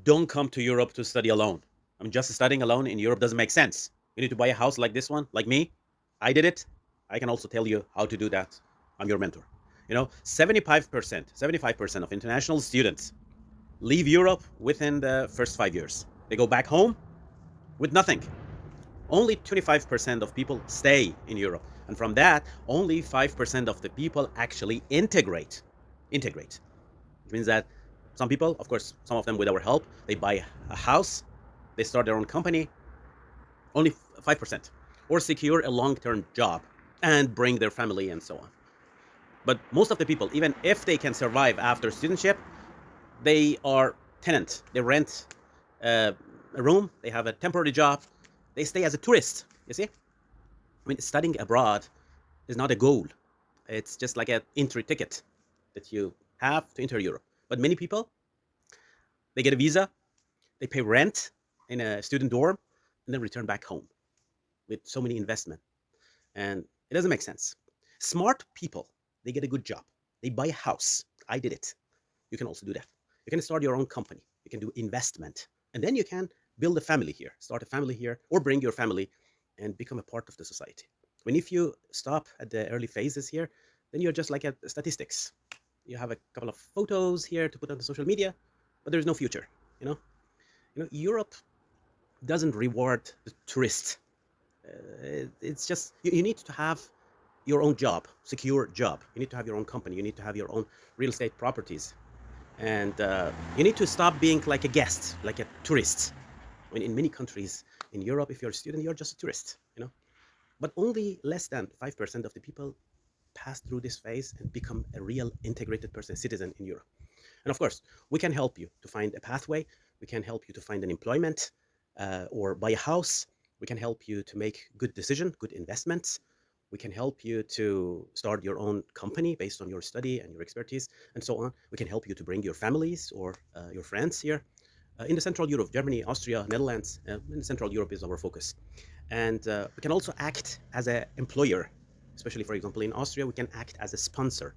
Don't come to Europe to study alone. I mean, just studying alone in Europe doesn't make sense. You need to buy a house like this one, like me. I did it. I can also tell you how to do that. I'm your mentor. 75% of international students leave Europe within the first 5 years. They go back home with nothing. Only 25% of people stay in Europe. And from that, only 5% of the people actually Integrate. Which means that some people, of course, some of them with our help, they buy a house, they start their own company, only 5%, or secure a long term job and bring their family and so on. But most of the people, even if they can survive after studentship, they are tenant. They rent a room, they have a temporary job, they stay as a tourist. You see? I mean, studying abroad is not a goal. It's just like an entry ticket that you have to enter Europe. But many people, they get a visa, they pay rent in a student dorm, and then return back home with so many investment. And it doesn't make sense. Smart people, they get a good job. They buy a house. I did it. You can also do that. You can start your own company. You can do investment. And then you can build a family here, start a family here, or bring your family and become a part of the society. When if you stop at the early phases here, then you're just like a statistics. You have a couple of photos here to put on the social media, but there's no future. You know, Europe doesn't reward the tourist. It's just you need to have your own job, secure job. You need to have your own company. You need to have your own real estate properties, and you need to stop being like a guest, like a tourist. I mean, in many countries in Europe, if you're a student, you're just a tourist. But only less than 5% of the people pass through this phase and become a real integrated person, citizen in Europe. And of course, we can help you to find a pathway. We can help you to find an employment or buy a house. We can help you to make good decision, good investments. We can help you to start your own company based on your study and your expertise and so on. We can help you to bring your families or your friends here. In the Central Europe, Germany, Austria, Netherlands, in Central Europe is our focus. And we can also act as an employer, especially, for example, in Austria, we can act as a sponsor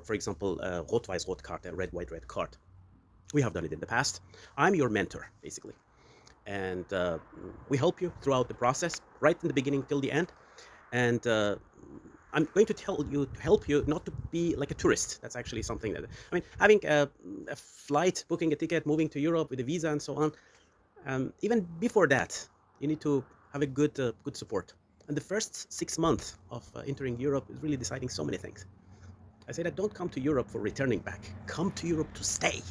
for example, Rot-Weiß-Rot card, a red-white-red card. We have done it in the past. I'm your mentor, basically. And we help you throughout the process, right in the beginning till the end. And I'm going to tell you to help you not to be like a tourist. That's actually something that, I mean, having a flight, booking a ticket, moving to Europe with a visa and so on. Even before that, you need to have a good support. And the first 6 months of entering Europe is really deciding so many things. I say that don't come to Europe for returning back. Come to Europe to stay.